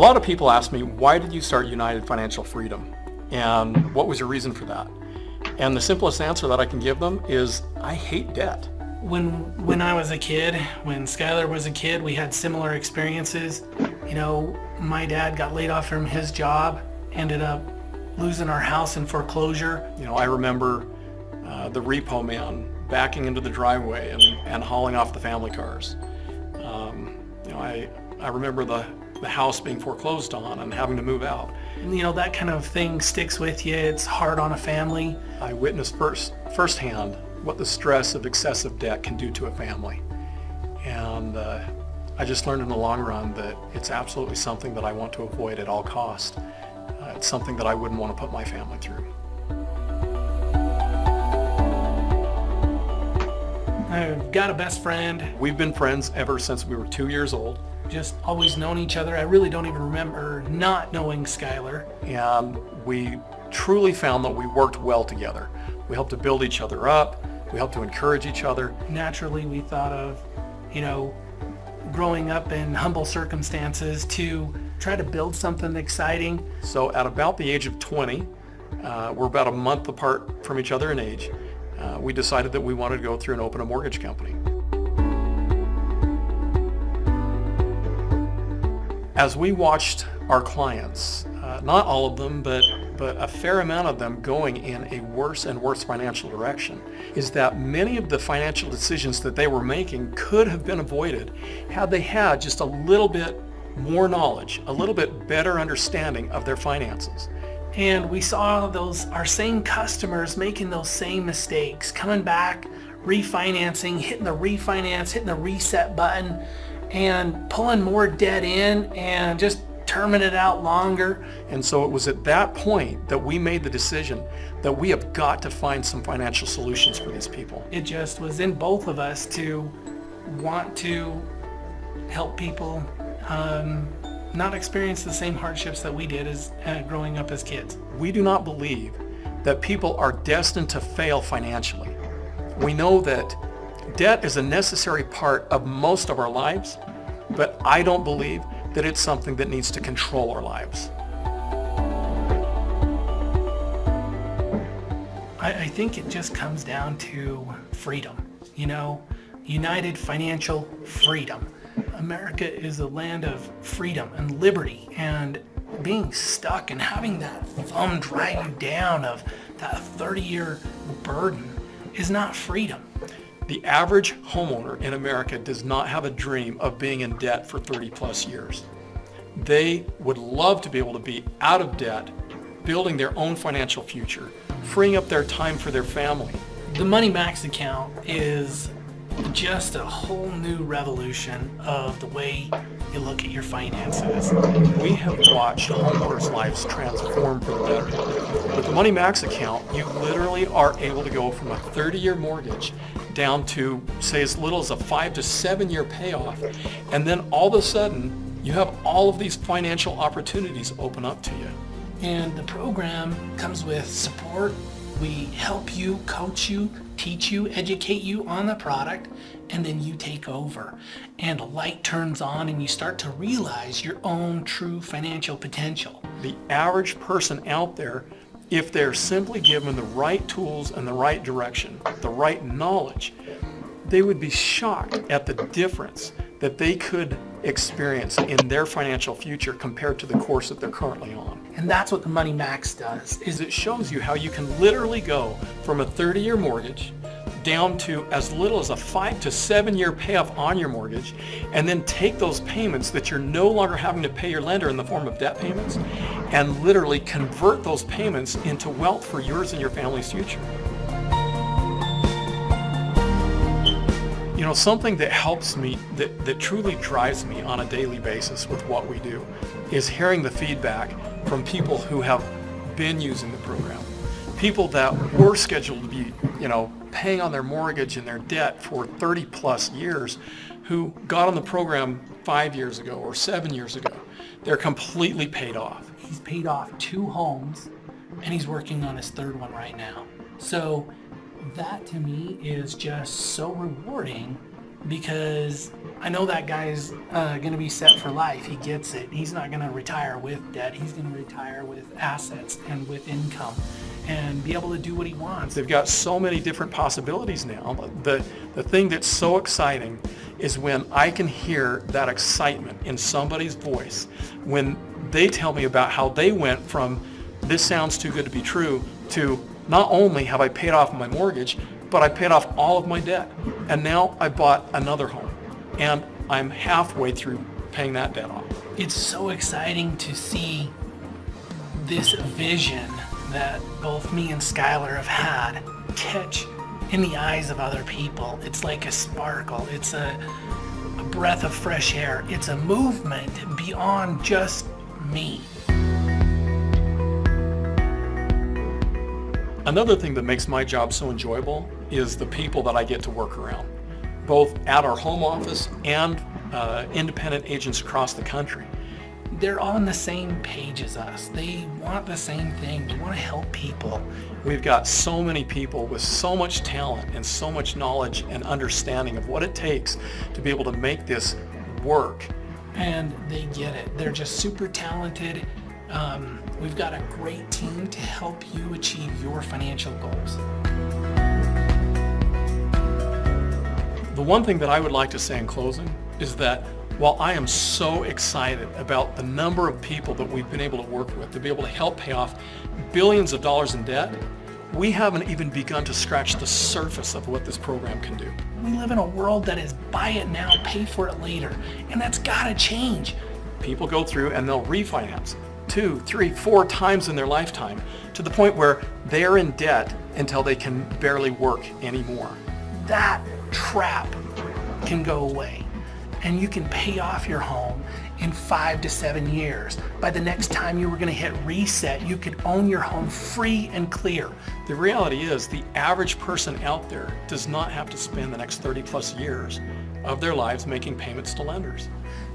lot of people ask me, why did you start United Financial Freedom? And what was your reason for that? And the simplest answer that I can give them is, I hate debt. When I was a kid, when Skyler was a kid, we had similar experiences. You know, my dad got laid off from his job, ended up losing our house in foreclosure. You know, I remember the repo man backing into the driveway and hauling off the family cars. You know, I remember the house being foreclosed on and having to move out. And, you know, that kind of thing sticks with you. It's hard on a family. I witnessed firsthand what the stress of excessive debt can do to a family. And I just learned in the long run that it's absolutely something that I want to avoid at all costs. It's something that I wouldn't want to put my family through. I've got a best friend. We've been friends ever since we were 2 years old. Just always known each other. I really don't even remember not knowing Skyler. And we truly found that we worked well together. We helped to build each other up. We helped to encourage each other. Naturally, we thought of, you know, growing up in humble circumstances to try to build something exciting. So at about the age of 20, we're about a month apart from each other in age, we decided that we wanted to go through and open a mortgage company. As we watched our clients, not all of them, but a fair amount of them going in a worse and worse financial direction, is that many of the financial decisions that they were making could have been avoided had they had just a little bit more knowledge, a little bit better understanding of their finances. And we saw our same customers making those same mistakes, coming back, refinancing, hitting the reset button, and pulling more debt in and just terming it out longer. And so it was at that point that we made the decision that we have got to find some financial solutions for these people. It just was in both of us to want to help people not experience the same hardships that we did as growing up as kids. We do not believe that people are destined to fail financially. We know that debt is a necessary part of most of our lives, but I don't believe that it's something that needs to control our lives. I think it just comes down to freedom. You know, United Financial Freedom. America is a land of freedom and liberty, and being stuck and having that thumb drive you down of that 30-year burden is not freedom. The average homeowner in America does not have a dream of being in debt for 30 plus years. They would love to be able to be out of debt, building their own financial future, freeing up their time for their family. The Money Max account is just a whole new revolution of the way you look at your finances. We have watched homeowners' lives transform for the better. With the Money Max account, you literally are able to go from a 30-year mortgage down to, say, as little as a 5 to 7 year payoff, and then all of a sudden you have all of these financial opportunities open up to you. And the program comes with support. We help you, coach you, teach you, educate you on the product, and then you take over. And a light turns on and you start to realize your own true financial potential. The average person out there, if they're simply given the right tools and the right direction, the right knowledge, they would be shocked at the difference that they could experience in their financial future compared to the course that they're currently on. And that's what the Money Max does. Is it shows you how you can literally go from a 30-year mortgage down to as little as a 5 to 7 year payoff on your mortgage, and then take those payments that you're no longer having to pay your lender in the form of debt payments, and literally convert those payments into wealth for yours and your family's future. You know, something that helps me, that truly drives me on a daily basis with what we do, is hearing the feedback from people who have been using the program. People that were scheduled to be, paying on their mortgage and their debt for 30 plus years, who got on the program 5 years ago or 7 years ago. They're completely paid off. He's paid off 2 homes and he's working on his 3rd one right now. So that to me is just so rewarding because I know that guy's going to be set for life. He gets it. He's not going to retire with debt. He's going to retire with assets and with income and be able to do what he wants. They've got so many different possibilities now. The thing that's so exciting is when I can hear that excitement in somebody's voice when they tell me about how they went from this sounds too good to be true to not only have I paid off my mortgage, but I paid off all of my debt. And now I bought another home and I'm halfway through paying that debt off. It's so exciting to see this vision that both me and Skyler have had catch in the eyes of other people. It's like a sparkle. It's a breath of fresh air. It's a movement beyond just me. Another thing that makes my job so enjoyable is the people that I get to work around, both at our home office and independent agents across the country. They're on the same page as us. They want the same thing. They want to help people. We've got so many people with so much talent and so much knowledge and understanding of what it takes to be able to make this work. And they get it. They're just super talented. We've got a great team to help you achieve your financial goals. The one thing that I would like to say in closing is that while I am so excited about the number of people that we've been able to work with to be able to help pay off billions of dollars in debt, we haven't even begun to scratch the surface of what this program can do. We live in a world that is buy it now, pay for it later, and that's got to change. People go through and they'll refinance 2, 3, 4 times in their lifetime to the point where they're in debt until they can barely work anymore. That trap can go away, and you can pay off your home in 5 to 7 years. By the next time you were going to hit reset, you could own your home free and clear. The reality is the average person out there does not have to spend the next 30 plus years of their lives making payments to lenders.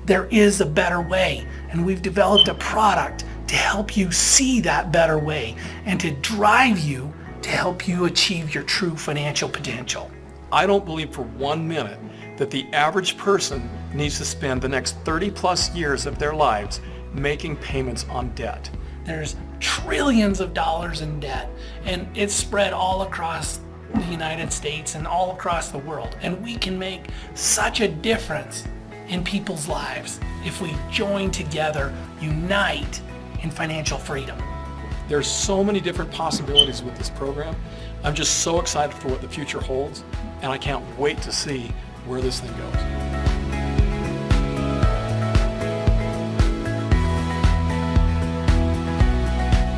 There is a better way, and we've developed a product to help you see that better way and to drive you to help you achieve your true financial potential. I don't believe for 1 minute that the average person needs to spend the next 30 plus years of their lives making payments on debt. There's trillions of dollars in debt, and it's spread all across the United States and all across the world. And we can make such a difference in people's lives if we join together, unite in financial freedom. There's so many different possibilities with this program. I'm just so excited for what the future holds, and I can't wait to see where this thing goes.